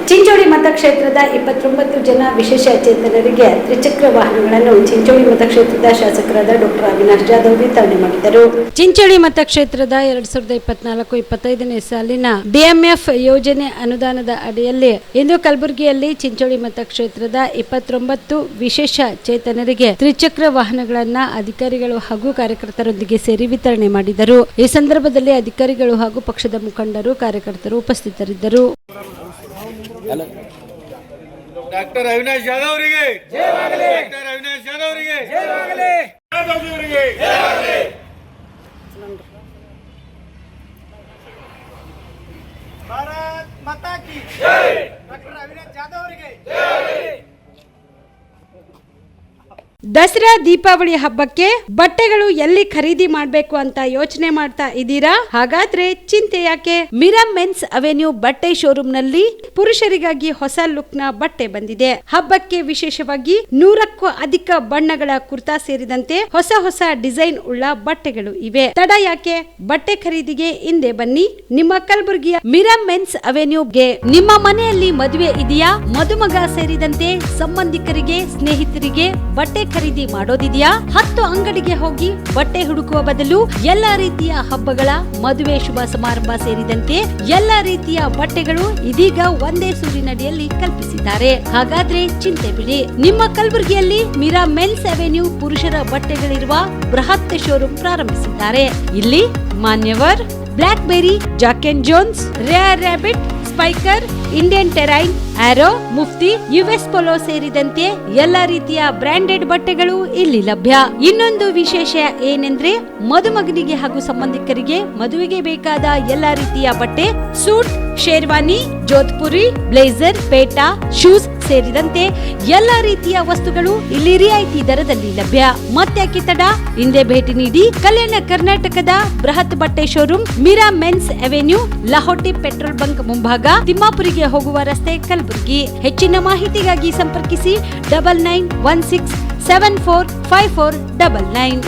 ಚಿಂಚೋಳಿ ಮತಕ್ಷೇತ್ರದ 29 ಜನ ವಿಶೇಷ ಚೇತನರಿಗೆ ತ್ರಿಚಕ್ರ ವಾಹನಗಳನ್ನು ಚಿಂಚೋಳಿ ಮತಕ್ಷೇತ್ರದ ಶಾಸಕರಾದ ಡಾಕ್ಟರ್ ಅವಿನಾಶ್ ಜಾಧವ್ ವಿತರಣೆ ಮಾಡಿದರು. ಚಿಂಚೋಳಿ ಮತಕ್ಷೇತ್ರದ 2024-25ನೇ ಸಾಲಿನ ಡಿಎಂಎಫ್ ಯೋಜನೆ ಅನುದಾನದ ಅಡಿಯಲ್ಲಿ ಇಂದು ಕಲಬುರಗಿಯಲ್ಲಿ ಚಿಂಚೋಳಿ ಮತಕ್ಷೇತ್ರದ 29 ವಿಶೇಷ ಚೇತನರಿಗೆ ತ್ರಿಚಕ್ರ ವಾಹನಗಳನ್ನು ಅಧಿಕಾರಿಗಳು ಹಾಗೂ ಕಾರ್ಯಕರ್ತರೊಂದಿಗೆ ಸೇರಿ ವಿತರಣೆ ಮಾಡಿದರು. ಈ ಸಂದರ್ಭದಲ್ಲಿ ಅಧಿಕಾರಿಗಳು ಹಾಗೂ ಪಕ್ಷದ ಮುಖಂಡರು ಕಾರ್ಯಕರ್ತರು ಉಪಸ್ಥಿತರಿದ್ದರು. ಡಾಕ್ಟರ್ ಅವಿನಾಶ್ ಜಾಧವ್ ಅವರಿಗೆ ಜಯವಾಗಲಿ. ಡಾಕ್ಟರ್ ಅವಿನಾಶ್ ಜಾಧವ್ ಅವರಿಗೆ ಜಯವಾಗಲಿ. ಜಾಧವ್ ಅವರಿಗೆ ಜಯವಾಗಲಿ. ಭಾರತ್ ಮಾತಾ ಕಿ ಜೈ. ಡಾಕ್ಟರ್ ಅವಿನಾಶ್ ಜಾಧವ್ ಅವರಿಗೆ ಜಯವಾಗಲಿ. ದಸರಾ ದೀಪಾವಳಿ ಹಬ್ಬಕ್ಕೆ ಬಟ್ಟೆಗಳು ಎಲ್ಲಿ ಖರೀದಿ ಮಾಡಬೇಕು ಅಂತ ಯೋಚನೆ ಮಾಡ್ತಾ ಇದ್ದೀರಾ? ಹಾಗಾದ್ರೆ ಚಿಂತೆ ಯಾಕೆ? ಮಿರಾ ಮೆನ್ಸ್ ಅವೆನ್ಯೂ ಬಟ್ಟೆ ಶೋರೂಮ್ ನಲ್ಲಿ ಪುರುಷರಿಗಾಗಿ ಹೊಸ ಲುಕ್ ನ ಬಟ್ಟೆ ಬಂದಿದೆ. ಹಬ್ಬಕ್ಕೆ ವಿಶೇಷವಾಗಿ 100ಕ್ಕೂ ಅಧಿಕ ಬಣ್ಣಗಳ ಕುರ್ತಾ ಸೇರಿದಂತೆ ಹೊಸ ಡಿಸೈನ್ ಉಳ್ಳ ಬಟ್ಟೆಗಳು ಇವೆ. ತಡ ಯಾಕೆ? ಬಟ್ಟೆ ಖರೀದಿಗೆ ಹಿಂದೆ ಬನ್ನಿ. ನಿಮ್ಮ ಕಲಬುರಗಿಯ ಮಿರಾ ಮೆನ್ಸ್ ಅವೆನ್ಯೂಗೆ. ನಿಮ್ಮ ಮನೆಯಲ್ಲಿ ಮದುವೆ ಇದೆಯಾ? ಮದುಮಗ ಸೇರಿದಂತೆ ಸಂಬಂಧಿಕರಿಗೆ ಸ್ನೇಹಿತರಿಗೆ ಬಟ್ಟೆ ಖರೀದಿ ಮಾಡೋದಿದೆಯಾ? 10 ಅಂಗಡಿಗೆ ಹೋಗಿ ಬಟ್ಟೆ ಹುಡುಕುವ ಬದಲು ಎಲ್ಲಾ ರೀತಿಯ ಹಬ್ಬಗಳ ಮದುವೆ ಶುಭ ಸಮಾರಂಭ ಸೇರಿದಂತೆ ಎಲ್ಲಾ ರೀತಿಯ ಬಟ್ಟೆಗಳು ಇದೀಗ ಒಂದೇ ಸೂರಿನಡಿಯಲ್ಲಿ ಕಲ್ಪಿಸಿದ್ದಾರೆ. ಹಾಗಾದ್ರೆ ಚಿಂತೆ ಬಿಡಿ. ನಿಮ್ಮ ಕಲಬುರಗಿಯಲ್ಲಿ ಮಿರಾ ಮೆನ್ಸ್ ಅವೆನ್ಯೂ ಪುರುಷರ ಬಟ್ಟೆಗಳಿರುವ ಬೃಹತ್ ಶೋರೂಮ್ ಪ್ರಾರಂಭಿಸಿದ್ದಾರೆ. ಇಲ್ಲಿ Manyavar, blackberry, Jack and Jones, rare rabbit, Spykar, Indian terrain, Arrow, Mufti, US polo ಸೇರಿದಂತೆ ಎಲ್ಲಾ ರೀತಿಯ ಬ್ರಾಂಡೆಡ್ ಬಟ್ಟೆಗಳು ಇಲ್ಲಿ ಲಭ್ಯ. ಇನ್ನೊಂದು ವಿಶೇಷ ಏನೆಂದ್ರೆ ಮದುಮಗನಿಗೆ ಹಾಗೂ ಸಂಬಂಧಿಕರಿಗೆ ಮದುವೆಗೆ ಬೇಕಾದ ಎಲ್ಲಾ ರೀತಿಯ ಬಟ್ಟೆ, ಸೂಟ್, ಶೇರ್ವಾನಿ, ಜೋಧ್ಪುರಿ, ಬ್ಲೇಸರ್, ಪೇಟಾ, ಶೂಸ್ ಸೇರಿದಂತೆ ಎಲ್ಲಾ ರೀತಿಯ ವಸ್ತುಗಳು ಇಲ್ಲಿ ರಿಯಾಯಿತಿ ದರದಲ್ಲಿ ಲಭ್ಯ. ಮತ್ತ್ಯಾಕೆ ತಡ? ಹಿಂದೆ ಭೇಟಿ ನೀಡಿ. ಕಲ್ಯಾಣ ಕರ್ನಾಟಕದ ಬೃಹತ್ ಬಟ್ಟೆ showroom Mira men's avenue, Lahoti petrol bunk ಮುಂಭಾಗ, ತಿಮ್ಮಾಪುರಿಗೆ ಹೋಗುವ ರಸ್ತೆ, ಕಲಬುರಗಿ. ಹೆಚ್ಚಿನ ಮಾಹಿತಿಗಾಗಿ ಸಂಪರ್ಕಿಸಿ 9916745499.